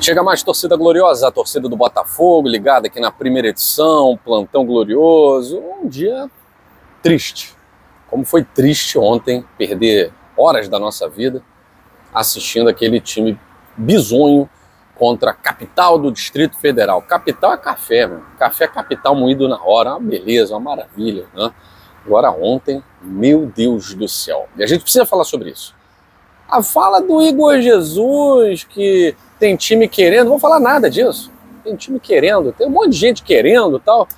Chega mais torcida gloriosa, a torcida do Botafogo, ligada aqui na primeira edição, plantão glorioso. Um dia triste. Como foi triste ontem perder horas da nossa vida assistindo aquele time bizonho contra a capital do Distrito Federal. Capital é café, meu. Café é capital moído na hora, uma beleza, uma maravilha, né? Agora ontem, meu Deus do céu. E a gente precisa falar sobre isso. A fala do Igor Jesus, que tem time querendo, não vou falar nada disso. Tem time querendo, tem um monte de gente querendo e tal.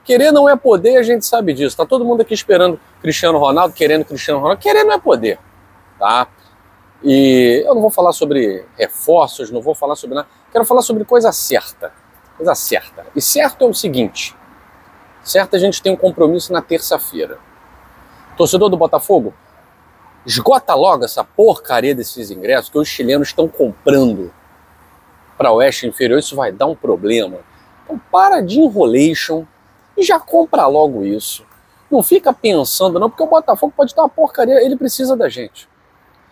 Querer não é poder, a gente sabe disso. Tá todo mundo aqui esperando Cristiano Ronaldo, querendo Cristiano Ronaldo. Querer não é poder, tá? E eu não vou falar sobre reforços, não vou falar sobre nada. Quero falar sobre coisa certa. Coisa certa. E certo é o seguinte. Certo, a gente tem um compromisso na terça-feira. Torcedor do Botafogo, esgota logo essa porcaria desses ingressos que os chilenos estão comprando para o Oeste Inferior. Isso vai dar um problema. Então para de enrolation e já compra logo isso. Não fica pensando não, porque o Botafogo pode estar uma porcaria, ele precisa da gente.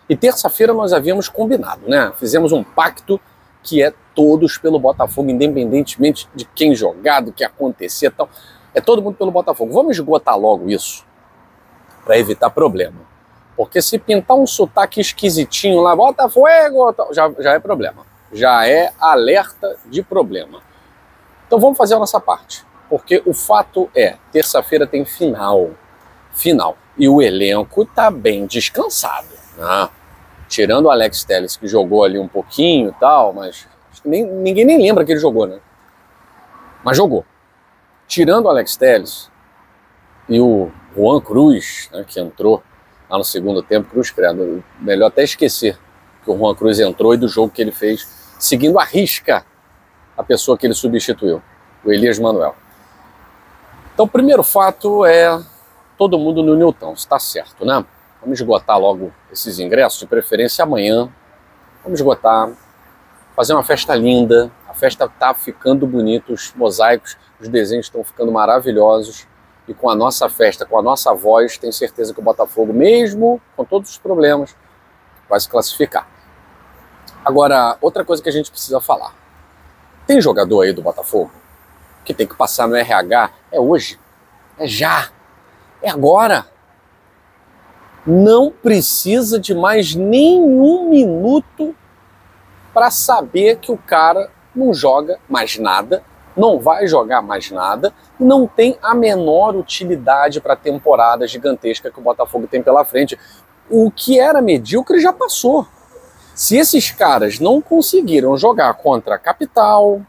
E terça-feira nós havíamos combinado, né? Fizemos um pacto que é todos pelo Botafogo, independentemente de quem jogar, do que acontecer e tal. É todo mundo pelo Botafogo. Vamos esgotar logo isso para evitar problema. Porque se pintar um sotaque esquisitinho lá, Botafogo, já é problema. Já é alerta de problema. Então vamos fazer a nossa parte. Porque o fato é, terça-feira tem final. E o elenco tá bem descansado, né? Tirando o Alex Telles, que jogou ali um pouquinho e tal, mas acho que ninguém nem lembra que ele jogou, né? Mas jogou. Tirando o Alex Telles e o Juan Cruz, né, que entrou lá no segundo tempo, Cruz credo, melhor até esquecer que o Juan Cruz entrou e do jogo que ele fez, seguindo à risca a pessoa que ele substituiu, o Elias Manuel. Então o primeiro fato é todo mundo no Newton, está certo, né? Vamos esgotar logo esses ingressos, de preferência amanhã. Vamos esgotar, fazer uma festa linda. A festa está ficando bonita, os mosaicos, os desenhos estão ficando maravilhosos. E com a nossa festa, com a nossa voz, tenho certeza que o Botafogo, mesmo com todos os problemas, vai se classificar. Agora, outra coisa que a gente precisa falar. Tem jogador aí do Botafogo que tem que passar no RH? É hoje, é já, é agora. Não precisa de mais nenhum minuto para saber que o cara não joga mais nada, não vai jogar mais nada, não tem a menor utilidade para a temporada gigantesca que o Botafogo tem pela frente. O que era medíocre já passou. Se esses caras não conseguiram jogar contra a Capital,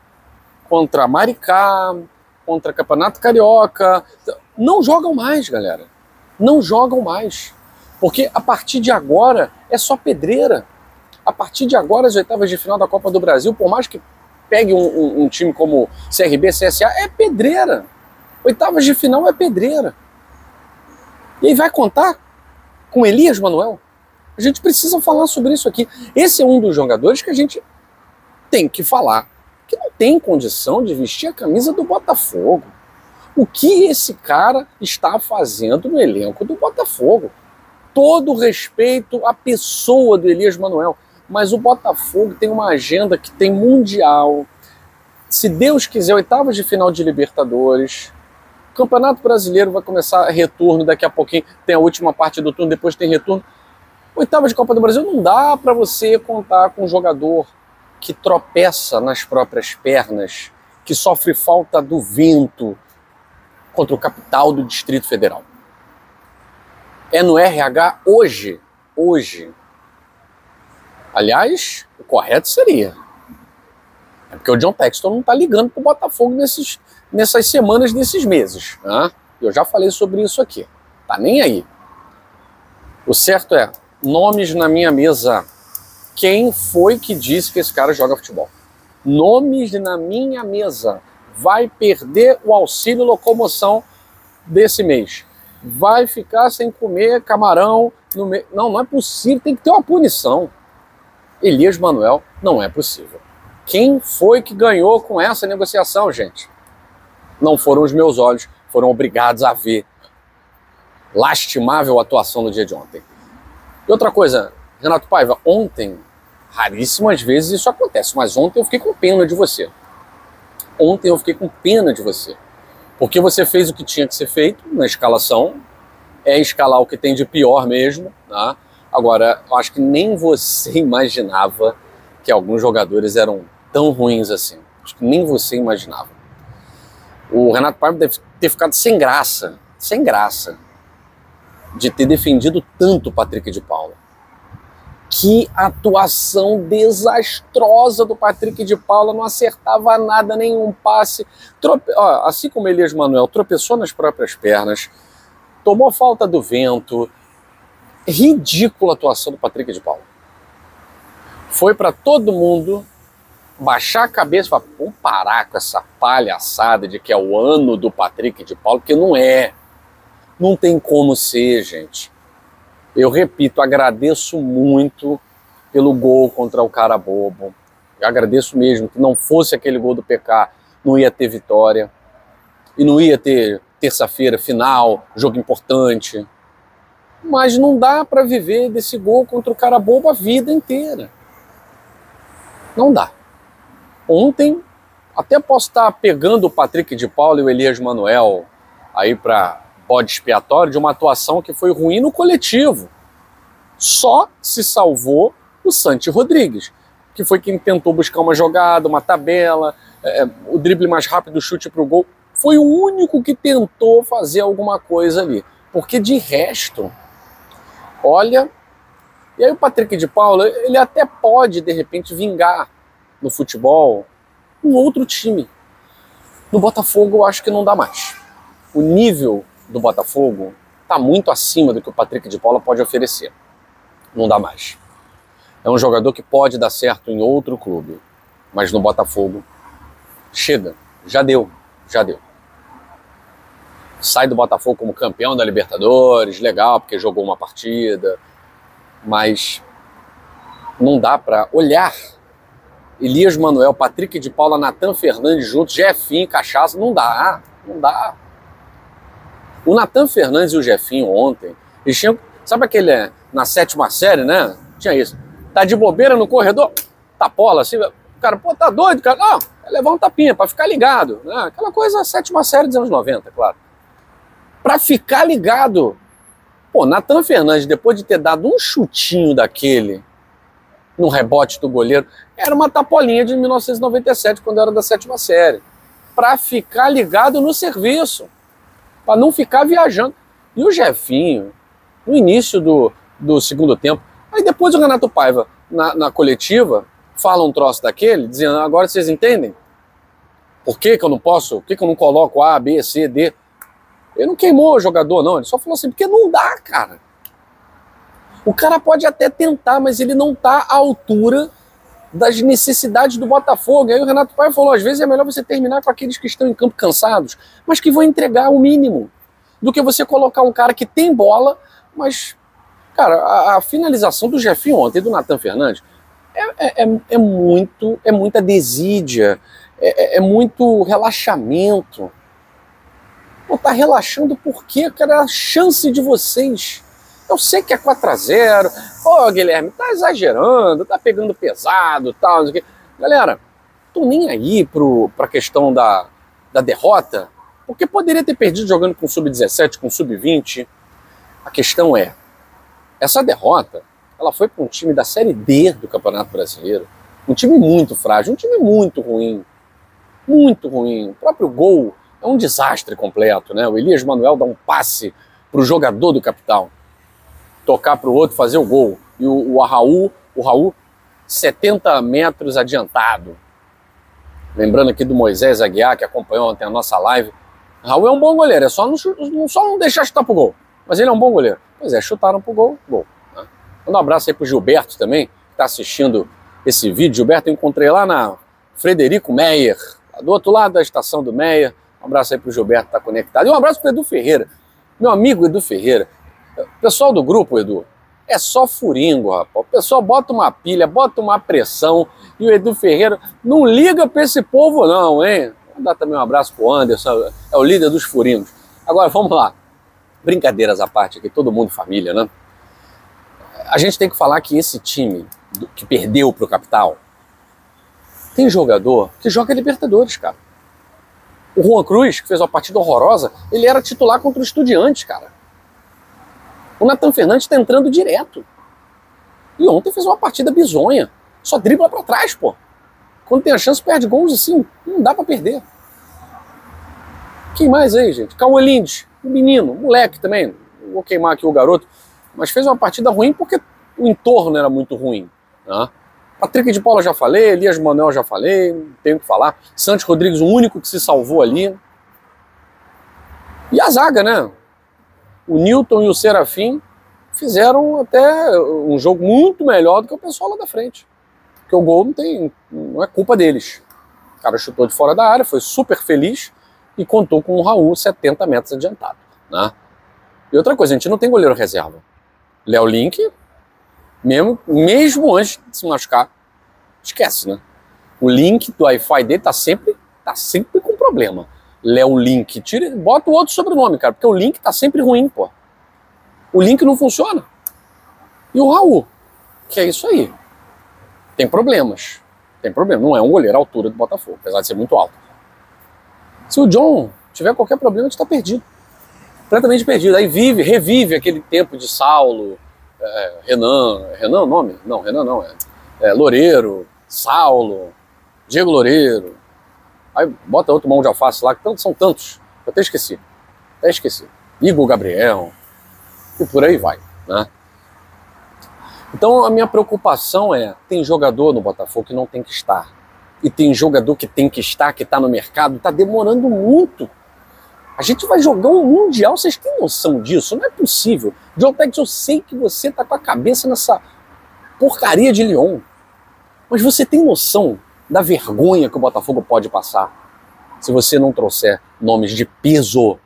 contra Maricá, contra Campeonato Carioca, não jogam mais, galera. Não jogam mais. Porque a partir de agora é só pedreira. A partir de agora, as oitavas de final da Copa do Brasil, por mais que pegue um time como CRB, CSA, é pedreira. Oitavas de final é pedreira. E aí vai contar com Elias Manuel? A gente precisa falar sobre isso aqui. Esse é um dos jogadores que a gente tem que falar, que não tem condição de vestir a camisa do Botafogo. O que esse cara está fazendo no elenco do Botafogo? Todo respeito à pessoa do Elias Manuel, mas o Botafogo tem uma agenda que tem Mundial, se Deus quiser, oitavas de final de Libertadores, Campeonato Brasileiro vai começar retorno daqui a pouquinho, tem a última parte do turno, depois tem retorno. Oitavas de Copa do Brasil não dá para você contar com um jogador que tropeça nas próprias pernas, que sofre falta do vento contra o capital do Distrito Federal. É no RH hoje. Aliás, o correto seria. É porque o John Textor não está ligando para o Botafogo nessas semanas, nesses meses. Né? Eu já falei sobre isso aqui. Tá nem aí. O certo é, nomes na minha mesa. Quem foi que disse que esse cara joga futebol? Nomes na minha mesa. Vai perder o auxílio locomoção desse mês. Vai ficar sem comer camarão no meio. Não é possível, tem que ter uma punição. Elias Manuel, não é possível. Quem foi que ganhou com essa negociação, gente? Não foram os meus olhos, foram obrigados a ver. Lastimável atuação no dia de ontem. E outra coisa, Renato Paiva, ontem Raríssimas vezes isso acontece, mas ontem eu fiquei com pena de você. Ontem eu fiquei com pena de você. Porque você fez o que tinha que ser feito na escalação, é escalar o que tem de pior mesmo, tá? Agora, eu acho que nem você imaginava que alguns jogadores eram tão ruins assim. Acho que nem você imaginava. O Renato Paiva deve ter ficado sem graça, de ter defendido tanto o Patrick de Paula. Que atuação desastrosa do Patrick de Paula, não acertava nada, nenhum passe. Assim como Elias Manuel tropeçou nas próprias pernas, tomou falta do vento. Ridícula a atuação do Patrick de Paula. Foi para todo mundo baixar a cabeça e falar, vamos parar com essa palhaçada de que é o ano do Patrick de Paula, porque não é. Não tem como ser, gente. Eu repito, agradeço muito pelo gol contra o Carabobo. Eu agradeço mesmo. Que não fosse aquele gol do PK, não ia ter vitória. E não ia ter terça-feira, final, jogo importante. Mas não dá para viver desse gol contra o Carabobo a vida inteira. Não dá. Ontem, até posso estar pegando o Patrick de Paula e o Elias Manuel aí para bode expiatório de uma atuação que foi ruim no coletivo. Só se salvou o Santi Rodrigues, que foi quem tentou buscar uma jogada, uma tabela, o drible mais rápido, o chute para o gol. Foi o único que tentou fazer alguma coisa ali. Porque de resto, olha... E aí o Patrick de Paula, ele até pode, de repente, vingar no futebol um outro time. No Botafogo, eu acho que não dá mais. O nível do Botafogo está muito acima do que o Patrick de Paula pode oferecer. Não dá mais. É um jogador que pode dar certo em outro clube, mas no Botafogo, chega, já deu. Sai do Botafogo como campeão da Libertadores, legal, porque jogou uma partida, mas não dá para olhar Elias Manuel, Patrick de Paula, Nathan Fernandes juntos, Jefinho, Cachaça, não dá. O Nathan Fernandes e o Jefinho ontem, eles tinham, sabe aquele, na sétima série, né? Tinha isso. Tá de bobeira no corredor, tapola assim, o cara, pô, tá doido, cara? Não, é levar um tapinha pra ficar ligado, né? Aquela coisa, sétima série dos anos 90, claro. Pra ficar ligado. Pô, Nathan Fernandes, depois de ter dado um chutinho daquele no rebote do goleiro, era uma tapolinha de 1997, quando era da sétima série. Pra ficar ligado no serviço. Pra não ficar viajando. E o Jefinho, no início do segundo tempo, aí depois o Renato Paiva, na coletiva, fala um troço daquele, dizendo, agora vocês entendem? Por que que eu não posso, por que que eu não coloco A, B, C, D? Ele não queimou o jogador, não. Ele só falou assim, porque não dá, cara. O cara pode até tentar, mas ele não tá à altura das necessidades do Botafogo. Aí o Renato Paiva falou, às vezes é melhor você terminar com aqueles que estão em campo cansados, mas que vão entregar o mínimo, do que você colocar um cara que tem bola, mas, cara, a finalização do Jefinho ontem e do Nathan Fernandes é muita desídia, é muito relaxamento. Pô, tá relaxando por quê, cara? A chance de vocês. Eu sei que é 4-0. Pô, Guilherme, tá exagerando, tá pegando pesado, tal, não sei o quê. Galera, tô nem aí pra questão da derrota, porque poderia ter perdido jogando com sub-17, com sub-20. A questão é, essa derrota, ela foi para um time da Série D do Campeonato Brasileiro. Um time muito frágil, um time muito ruim. Muito ruim. O próprio gol é um desastre completo, né? O Elias Manuel dá um passe pro jogador do Capital tocar pro outro, fazer o gol. E o Raul 70 metros adiantado. Lembrando aqui do Moisés Aguiar, que acompanhou ontem a nossa live. Raul é um bom goleiro, é só não deixar chutar pro gol. Mas ele é um bom goleiro. Pois é, chutaram pro gol, gol. Né? Manda um abraço aí pro Gilberto também, que tá assistindo esse vídeo. Gilberto eu encontrei lá na Frederico Meyer, do outro lado da estação do Meyer. Um abraço aí pro Gilberto que tá conectado. E um abraço pro Edu Ferreira, meu amigo Edu Ferreira. Pessoal do grupo, Edu, é só furingo, rapaz. O pessoal bota uma pilha, bota uma pressão, e o Edu Ferreira não liga pra esse povo não, hein? Vou dar também um abraço pro Anderson, é o líder dos furingos. Agora, vamos lá. Brincadeiras à parte aqui, todo mundo família, né? A gente tem que falar que esse time que perdeu pro Capital. Tem jogador que joga Libertadores, cara. O Juan Cruz, que fez uma partida horrorosa, ele era titular contra o Estudiantes, cara. O Nathan Fernandes tá entrando direto. E ontem fez uma partida bizonha. Só dribla pra trás, pô. Quando tem a chance, perde gols assim. Não dá pra perder. Quem mais aí, gente? Cauã Lindes, um menino, um moleque também. Não vou queimar aqui o garoto. Mas fez uma partida ruim porque o entorno era muito ruim. Né? Patrick de Paula já falei, Elias Manuel já falei, não tenho o que falar. Santos Rodrigues, o único que se salvou ali. E a zaga, né? O Newton e o Serafim fizeram até um jogo muito melhor do que o pessoal lá da frente. Porque o gol não é culpa deles. O cara chutou de fora da área, foi super feliz e contou com o Raul 70 metros adiantado. Né? E outra coisa, a gente não tem goleiro reserva. Léo Link, mesmo antes de se machucar, esquece, né? O link do Wi-Fi dele tá sempre com problema. Léo Link, bota o outro sobrenome, cara, porque o link tá sempre ruim, pô. O link não funciona. E o Raul, que é isso aí. Tem problemas. Tem problema. Não é um goleiro à altura do Botafogo, apesar de ser muito alto. Se o John tiver qualquer problema, a gente tá perdido. Completamente perdido. Aí revive aquele tempo de Saulo, Renan é o nome? Não, Renan não. Loureiro, Saulo, Diego Loureiro. Aí bota outro mão de alface lá, que são tantos. Eu até esqueci. Igor Gabriel. E por aí vai, né? Então a minha preocupação tem jogador no Botafogo que não tem que estar. E tem jogador que tem que estar, que está no mercado, está demorando muito. A gente vai jogar um Mundial, vocês têm noção disso? Não é possível. John Tex, eu sei que você está com a cabeça nessa porcaria de Lyon. Mas você tem noção da vergonha que o Botafogo pode passar se você não trouxer nomes de peso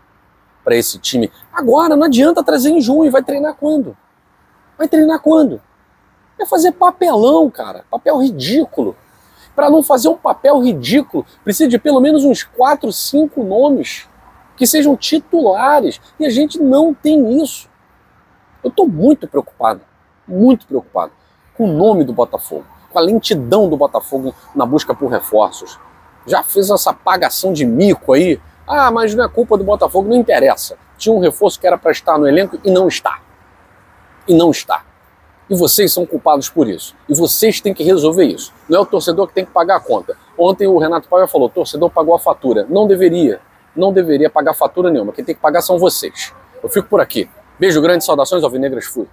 para esse time? Agora, não adianta trazer em junho. Vai treinar quando? Vai fazer papelão, cara. Papel ridículo. Para não fazer um papel ridículo, precisa de pelo menos uns 4, 5 nomes que sejam titulares. E a gente não tem isso. Eu estou muito preocupado com o nome do Botafogo, com a lentidão do Botafogo na busca por reforços. Já fez essa apagação de mico aí. Ah, mas não é culpa do Botafogo, não interessa. Tinha um reforço que era para estar no elenco e não está. E vocês são culpados por isso. E vocês têm que resolver isso. Não é o torcedor que tem que pagar a conta. Ontem o Renato Paiva falou, o torcedor pagou a fatura. Não deveria pagar fatura nenhuma. Quem tem que pagar são vocês. Eu fico por aqui. Beijo grande, saudações alvinegras, fui.